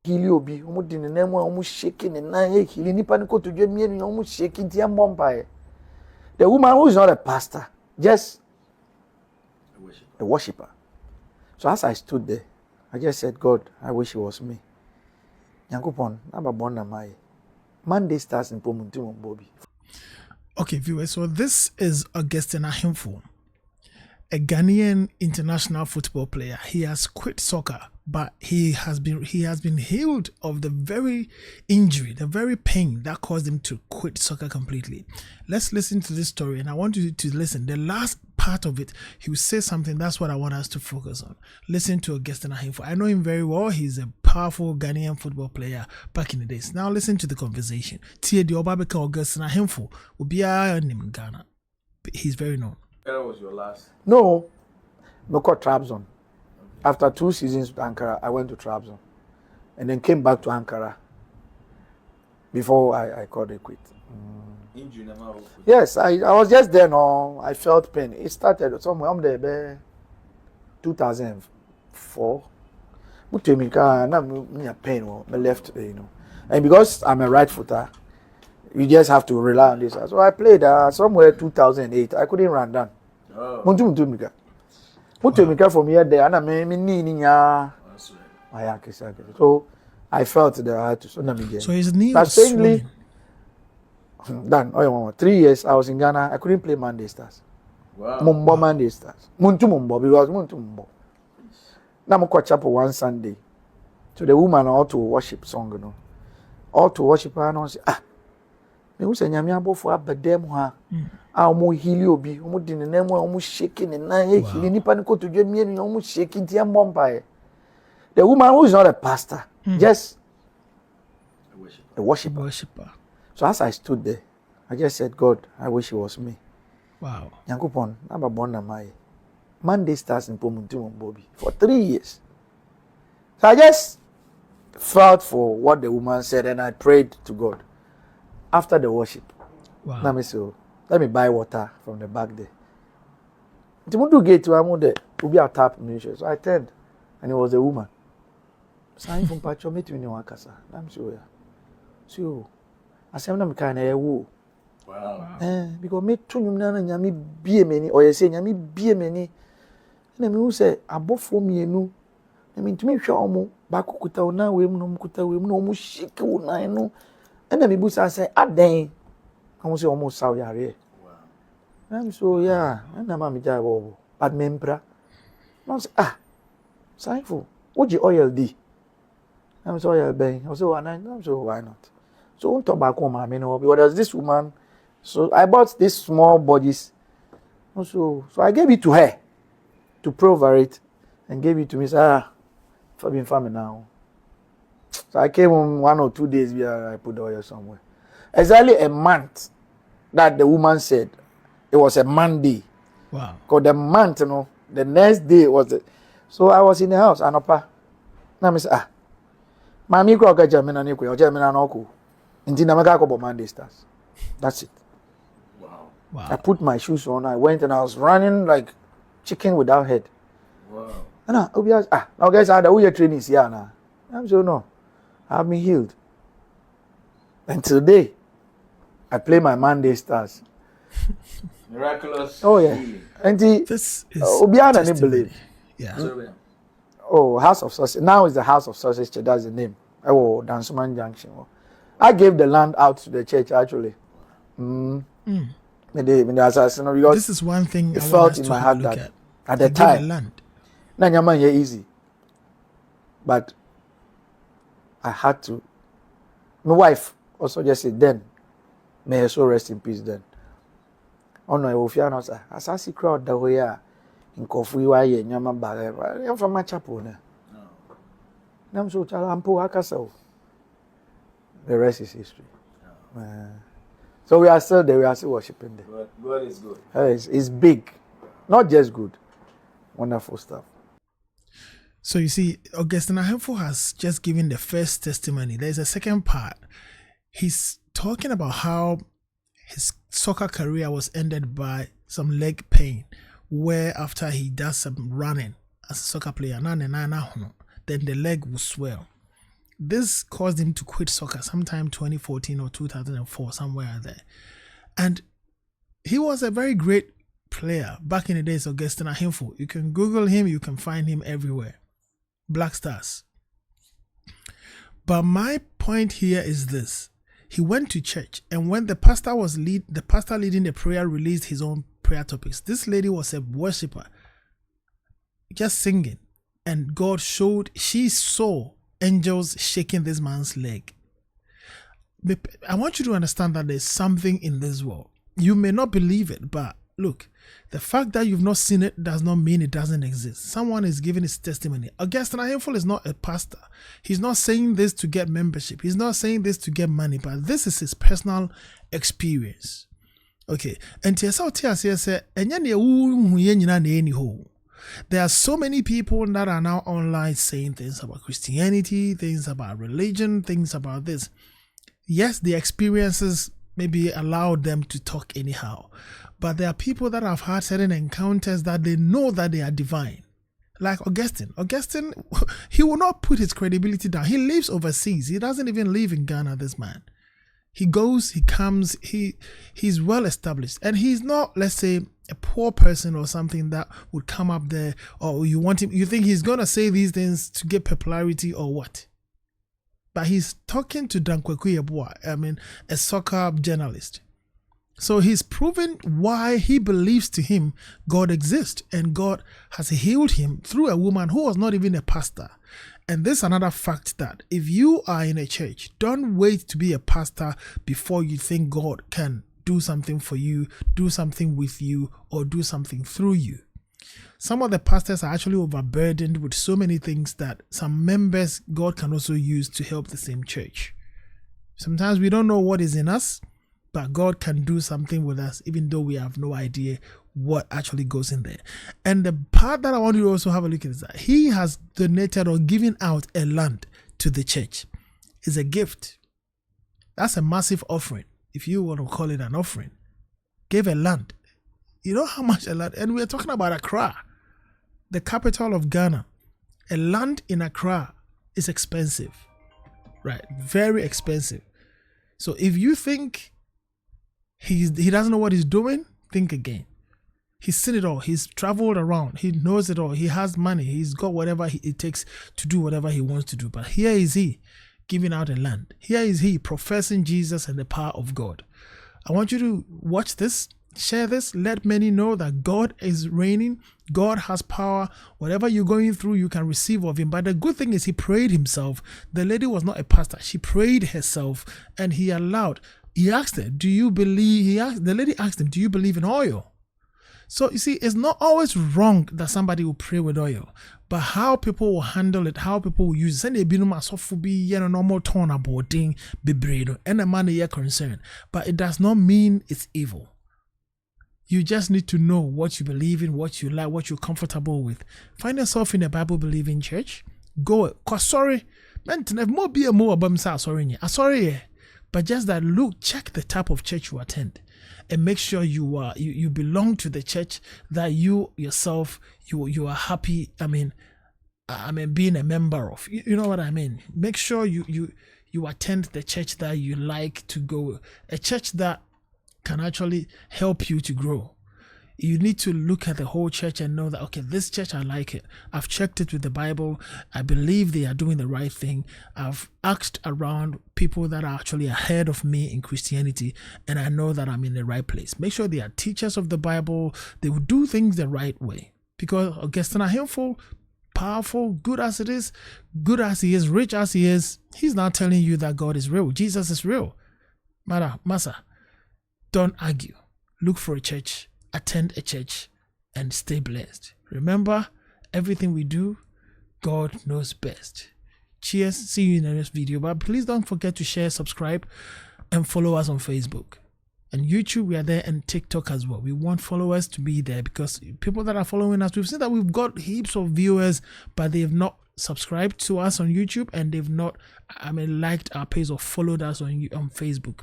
Healy obi, almost in the name almost shaking and nine, healing nipa ko to dream me almost shaking the empire. The woman who is not a pastor, just a worshipper. So as I stood there, I just said, God, I wish it was me. Yankupon, I'm a born my Monday starts in Pomuntum Bobby. Okay, viewers, so this is Augustine Arhinful, a Ghanaian international football player. He has quit soccer, but he has been healed of the very injury, the very pain that caused him to quit soccer completely. Let's listen to this story, and I want you to listen. The last part of it, he will say something. That's what I want us to focus on. Listen to Augustine Arhinful. I know him very well. He's a powerful Ghanaian football player back in the days. Now listen to the conversation. Tie di Obabeka Augustine Arhinful will be in Ghana. He's very known. Where was your last? No, called Trabzon. After 2 seasons with Ankara, I went to Trabzon and then came back to Ankara before I called it quit. Injury never. Yes, I was just there. No, I felt pain. It started somewhere. I'm there, 2004. But to me, I pain. My left, and because I'm a right footer, you just have to rely on this. So I played somewhere 2008. I couldn't run down. Mutumika from here there, and I mean, so I felt that I had to. So his knee was swollen. Done. 3 years I was in Ghana. I couldn't play Monday Stars. Wow. Mumbo Monday Stars. Mumbo because Mumbo. Now I'm quite chapel one Sunday. So the woman ought to worship song, ought to worship her and say, me who say nyame abofo abedem ho a omo healy obi omo di ne name omo shaking and na healy nipa ko to dwam me omo shaking ti empire. The woman who is not a pastor, just a worshiper. So as I stood there, I just said, God, I wish it was me. Wow. Yankupon, I'm a born my Monday Stars in Pomuntum Bobby for 3 years. So I just felt for what the woman said and I prayed to God. After the worship, let me buy water from the back there. The gate to Amude will be a tap mission. So I turned, and it was a woman. Sign from Pacho meet me in Wakasa. I'm sure. So I said, I'm kind of woo. Wow. Because me too, you be many, or you say, you be many. And I mean, who say, above for me, no. I mean, to me, show me back kuta na we no kuta we no mu shake na no. And then people say, "Aden," I want to say almost Saudi Arabia. Wow. I'm so yeah, and I'm a job, but membra. I say, Arhinful, what the oil di? I'm so oil bang. I say, I'm so why not? So on tobacco, man, because there's this woman. So I bought these small bodies. So I gave it to her to pray over it, and gave it to me. Say, for being family now. So I came home 1 or 2 days where I put the oil somewhere. Exactly a month that the woman said. It was a Monday. Wow. Because the month, the next day was the... So I was in the house, Anopa. Now I say, Mami ko ga Germany ni ko, o Germany na ko. Nti na mega ko bo Monday Stars. That's it. Wow. I put my shoes on, I went and I was running like chicken without head. Wow. And Obi asked, now guys, how the training is here now? I'm so no. I've been healed. And today, I play my Monday Stars. Miraculous. Oh yeah. Healing. And This is Obiana didn't believe. Yeah. Oh, House of Sausage. Now it's the House of Sausage Church. That's the name. Oh, Dansuman Junction. I gave the land out to the church actually. This is one thing it I felt want us in to my heart look that at the time, land. na nyama here easy, but I had to. My wife also just said, then may her soul rest in peace. Then, oh no, I will fear not. As I see crowd the way in coffee, why you nyama bag? I'm from my chapel now. I'm so child. I'm poor. The rest is history. So we are still there. We are still worshiping there. But God is good. It's big, not just good, wonderful stuff. So you see, Augustine Arhinful has just given the first testimony. There's a second part. He's talking about how his soccer career was ended by some leg pain, where after he does some running as a soccer player, then the leg will swell. This caused him to quit soccer sometime 2014 or 2004, somewhere there. And he was a very great player back in the days of Augustine Arhinful. You can Google him, you can find him everywhere. Blackstars. But my point here is this. He went to church, and when the pastor leading the prayer released his own prayer topics, this lady was a worshiper, just singing, and she saw angels shaking this man's leg. I want you to understand that there's something in this world. You may not believe it, but look, the fact that you've not seen it does not mean it doesn't exist. Someone is giving his testimony. Augustine Arhinful is not a pastor. He's not saying this to get membership. He's not saying this to get money, but this is his personal experience. Okay. And there are so many people that are now online saying things about Christianity, things about religion, things about this. Yes, the experiences maybe allowed them to talk anyhow. But there are people that have had certain encounters that they know that they are divine. Like Augustine. Augustine, he will not put his credibility down. He lives overseas. He doesn't even live in Ghana, this man. He goes, he comes, he's well established. And he's not, let's say, a poor person or something that would come up there, or you think he's going to say these things to get popularity or what? But he's talking to Dankweku Yeboah, a soccer journalist. So he's proven why he believes to him God exists, and God has healed him through a woman who was not even a pastor. And this is another fact, that if you are in a church, don't wait to be a pastor before you think God can do something for you, do something with you, or do something through you. Some of the pastors are actually overburdened with so many things that some members God can also use to help the same church. Sometimes we don't know what is in us, but God can do something with us even though we have no idea what actually goes in there. And the part that I want you to also have a look at is that he has donated or given out a land to the church. It's a gift. That's a massive offering, if you want to call it an offering. Gave a land. You know how much a land? And we're talking about Accra, the capital of Ghana. A land in Accra is expensive, right? Very expensive. So if you think he doesn't know what he's doing, think again. He's seen it all. He's traveled around. He knows it all. He has money. He's got whatever it takes to do whatever he wants to do. But here is he giving out a land. Here is he professing Jesus and the power of God. I want you to watch this, share this, let many know that God is reigning. God has power. Whatever you're going through, you can receive of him. But the good thing is he prayed himself. The lady was not a pastor. She prayed herself, and he allowed. He asked her, do you believe? The lady asked him, do you believe in oil? So you see, it's not always wrong that somebody will pray with oil, but how people will handle it, how people will use it. Normal tone about thing, and a man you're concerned, but it does not mean it's evil. You just need to know what you believe in, what you like, what you're comfortable with. Find yourself in a Bible believing church. Go, cause sorry, man, more be a more about sorry, but just that look, check the type of church you attend. And make sure you belong to the church that you yourself you are happy. Being a member of. You know what I mean. Make sure you attend the church that you like to go. A church that can actually help you to grow. You need to look at the whole church and know that, okay, this church, I like it. I've checked it with the Bible. I believe they are doing the right thing. I've asked around people that are actually ahead of me in Christianity, and I know that I'm in the right place. Make sure they are teachers of the Bible. They will do things the right way. Because Augustine Arhinful, powerful, good as it is, good as he is, rich as he is, he's not telling you that God is real. Jesus is real. Masa, don't argue. Look for a church. Attend a church and stay blessed. Remember, everything we do, God knows best. Cheers. See you in the next video. But please don't forget to share, subscribe, and follow us on Facebook. And YouTube, we are there, and TikTok as well. We want followers to be there because people that are following us, we've seen that we've got heaps of viewers, but they have not subscribed to us on YouTube, and they've not liked our page or followed us on Facebook.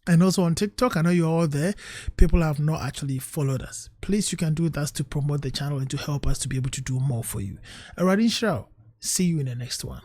And also on TikTok, I know you're all there. People have not actually followed us. Please, you can do that to promote the channel and to help us to be able to do more for you. Alright, Inshallah. See you in the next one.